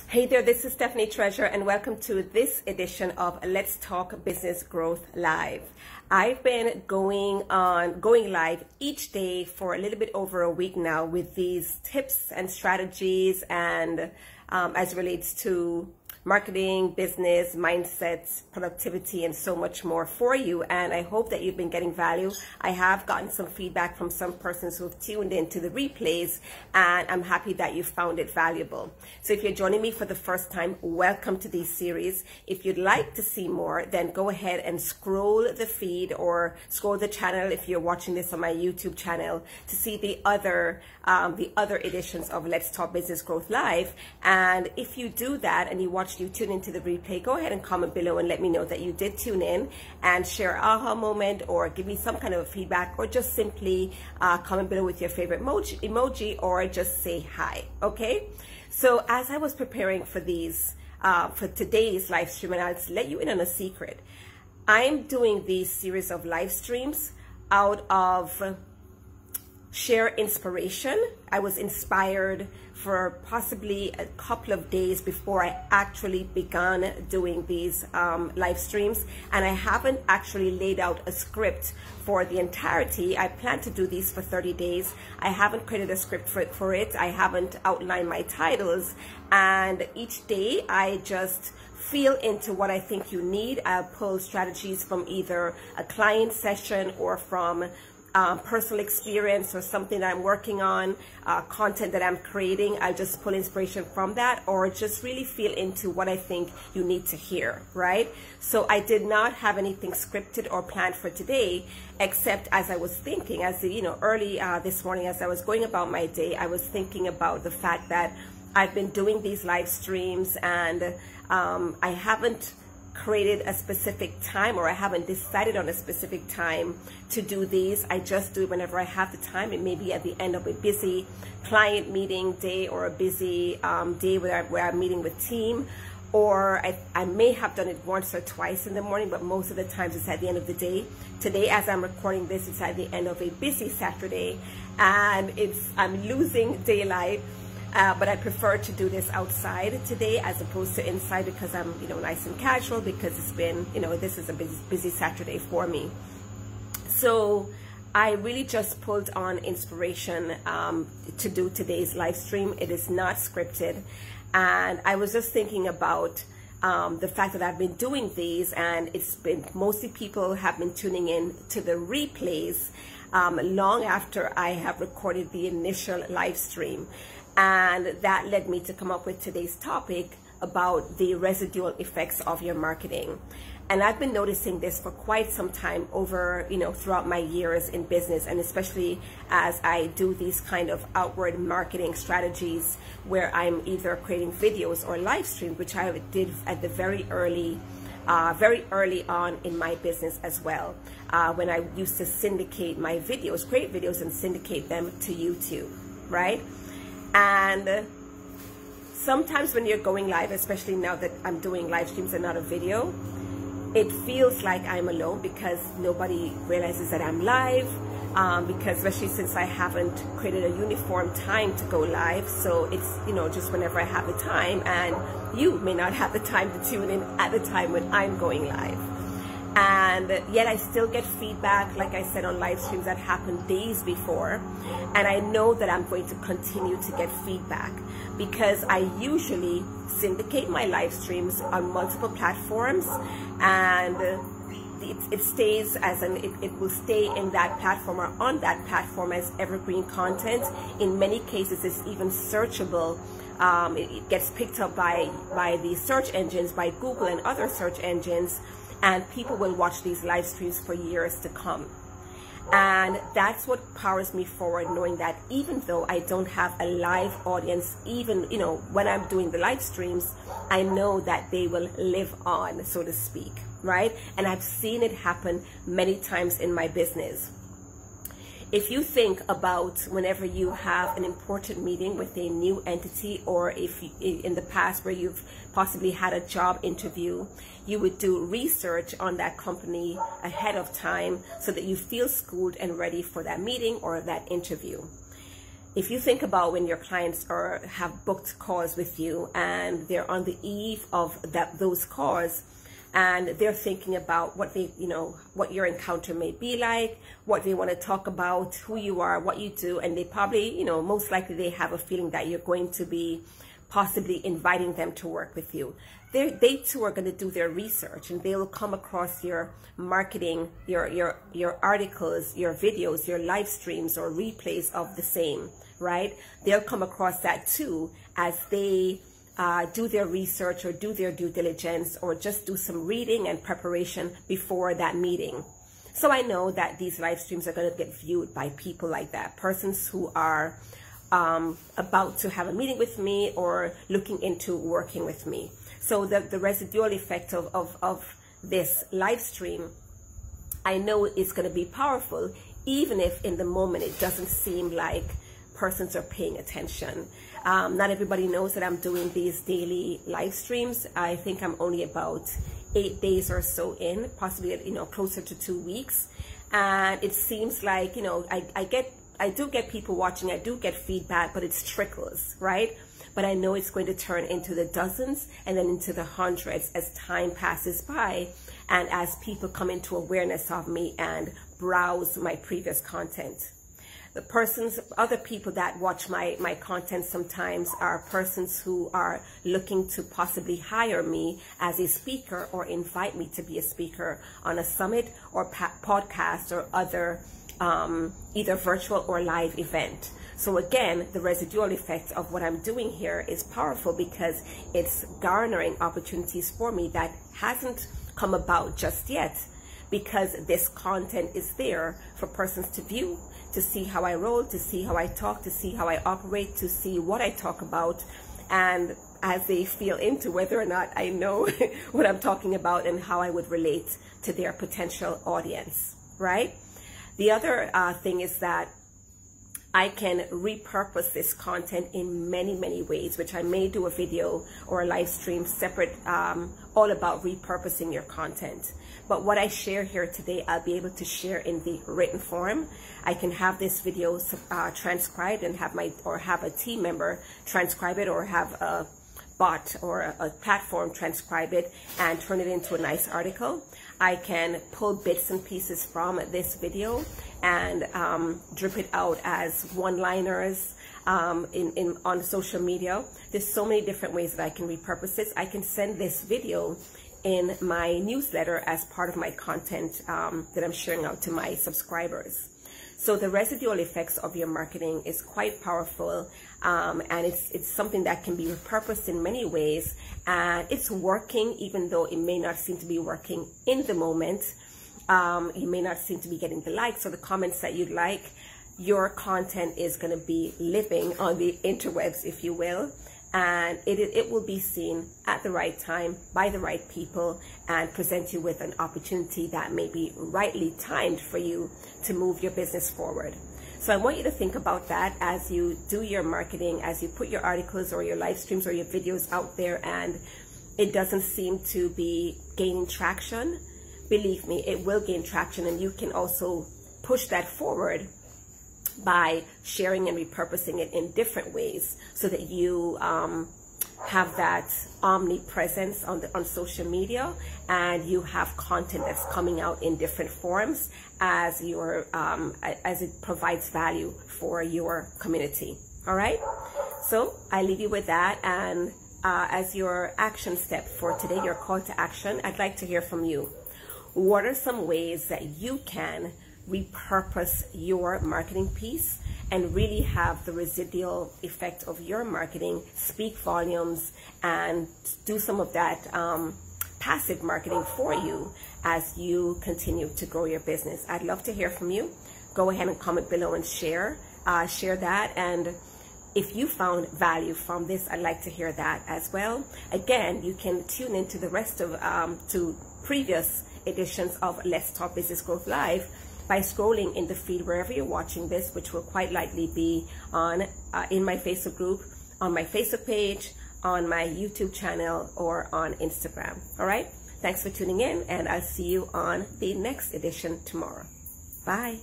Hey there, this is Stephanie Treasure and welcome to this edition of Let's Talk Business Growth Live. I've been going live each day for a little bit over a week now with these tips and strategies and as it relates to marketing, business, mindsets, productivity, and so much more for you. And I hope that you've been getting value. I have gotten some feedback from some persons who've tuned into the replays, and I'm happy that you found it valuable. So if you're joining me for the first time, welcome to this series. If you'd like to see more, then go ahead and scroll the feed or scroll the channel if you're watching this on my YouTube channel to see the other editions of Let's Talk Business Growth Live. And if you do that and you tune into the replay, go ahead and comment below and let me know that you did tune in, and share an aha moment or give me some kind of feedback, or just simply comment below with your favorite emoji or just say hi. Okay, so as I was preparing for for today's live stream, and I'll let you in on a secret, I'm doing these series of live streams out of sheer inspiration. I was inspired for possibly a couple of days before I actually began doing these live streams, and I haven't actually laid out a script for the entirety. I plan to do these for 30 days. I haven't created a script for it. I haven't outlined my titles, and each day I just feel into what I think you need. I'll pull strategies from either a client session or from personal experience or something that I'm working on, content that I'm creating. I'll just pull inspiration from that, or just really feel into what I think you need to hear, right? So I did not have anything scripted or planned for today, except as I was thinking, early this morning as I was going about my day, I was thinking about the fact that I've been doing these live streams, and I haven't created a specific time, or I haven't decided on a specific time to do these. I just do it whenever I have the time. It may be at the end of a busy client meeting day, or a busy day where I'm meeting with team, or I may have done it once or twice in the morning, but most of the times it's at the end of the day. Today, as I'm recording this, it's at the end of a busy Saturday, and I'm losing daylight. But I prefer to do this outside today as opposed to inside, because I'm, nice and casual, because it's been, this is a busy Saturday for me. So I really just pulled on inspiration to do today's live stream. It is not scripted. And I was just thinking about the fact that I've been doing these, and mostly people have been tuning in to the replays long after I have recorded the initial live stream. And that led me to come up with today's topic about the residual effects of your marketing. And I've been noticing this for quite some time over, throughout my years in business, and especially as I do these kind of outward marketing strategies where I'm either creating videos or live streams, which I did at the very early on in my business as well, when I used to syndicate my videos, create videos and syndicate them to YouTube, right? And sometimes when you're going live, especially now that I'm doing live streams and not a video, it feels like I'm alone, because nobody realizes that I'm live, because especially since I haven't created a uniform time to go live. So it's, just whenever I have the time, and you may not have the time to tune in at the time when I'm going live. And yet I still get feedback, like I said, on live streams that happened days before. And I know that I'm going to continue to get feedback, because I usually syndicate my live streams on multiple platforms, and it stays as it will stay in that platform or on that platform as evergreen content. In many cases, it's even searchable. It gets picked up by the search engines, by Google and other search engines, and people will watch these live streams for years to come. And that's what powers me forward, knowing that even though I don't have a live audience, even when I'm doing the live streams, I know that they will live on, so to speak, right? And I've seen it happen many times in my business. If you think about whenever you have an important meeting with a new entity, or if in the past where you've possibly had a job interview, you would do research on that company ahead of time so that you feel schooled and ready for that meeting or that interview. if you think about when your clients have booked calls with you and they're on the eve of those calls, and they're thinking about what what your encounter may be like, what they want to talk about, who you are, what you do, and they probably, most likely they have a feeling that you're going to be possibly inviting them to work with you. They too are going to do their research, and they will come across your marketing, your articles, your videos, your live streams or replays of the same, right? They'll come across that too as they do their research or do their due diligence or just do some reading and preparation before that meeting. So I know that these live streams are going to get viewed by people like that, persons who are about to have a meeting with me or looking into working with me. So the residual effect of this live stream, I know it's going to be powerful, even if in the moment it doesn't seem like persons are paying attention. Not everybody knows that I'm doing these daily live streams. I think I'm only about 8 days or so in, possibly closer to 2 weeks, and it seems like I do get people watching, I do get feedback, but it's trickles, right? But I know it's going to turn into the dozens and then into the hundreds as time passes by and as people come into awareness of me and browse my previous content. Other people that watch my content sometimes are persons who are looking to possibly hire me as a speaker or invite me to be a speaker on a summit or podcast or other either virtual or live event. So again, the residual effect of what I'm doing here is powerful because it's garnering opportunities for me that hasn't come about just yet, because this content is there for persons to view, to see how I roll, to see how I talk, to see how I operate, to see what I talk about, and as they feel into whether or not I know what I'm talking about and how I would relate to their potential audience, right? The other thing is that I can repurpose this content in many ways, which I may do a video or a live stream separate, all about repurposing your content. But what I share here today, I'll be able to share in the written form. I can have this video transcribed and have a team member transcribe it, or have a bot or a platform transcribe it and turn it into a nice article. I can pull bits and pieces from this video and drip it out as one-liners on social media. There's so many different ways that I can repurpose this. I can send this video in my newsletter as part of my content that I'm sharing out to my subscribers. So the residual effects of your marketing is quite powerful, and it's something that can be repurposed in many ways, and it's working even though it may not seem to be working in the moment. You may not seem to be getting the likes or the comments that you'd like. Your content is going to be living on the interwebs, if you will, and it will be seen at the right time by the right people and present you with an opportunity that may be rightly timed for you to move your business forward. So I want you to think about that as you do your marketing, as you put your articles or your live streams or your videos out there and it doesn't seem to be gaining traction. Believe me, it will gain traction, and you can also push that forward by sharing and repurposing it in different ways so that you have that omnipresence on social media, and you have content that's coming out in different forms as it provides value for your community. All right, so I leave you with that, and as your action step for today, your call to action, I'd like to hear from you. What are some ways that you can repurpose your marketing piece and really have the residual effect of your marketing speak volumes and do some of that passive marketing for you as you continue to grow your business? I'd love to hear from you. Go ahead and comment below and share that. And if you found value from this, I'd like to hear that as well. Again, you can tune into the rest of to previous editions of Let's Talk Business Growth Live by scrolling in the feed wherever you're watching this, which will quite likely be on in my Facebook group, on my Facebook page, on my YouTube channel, or on Instagram. All right, thanks for tuning in, and I'll see you on the next edition tomorrow. Bye.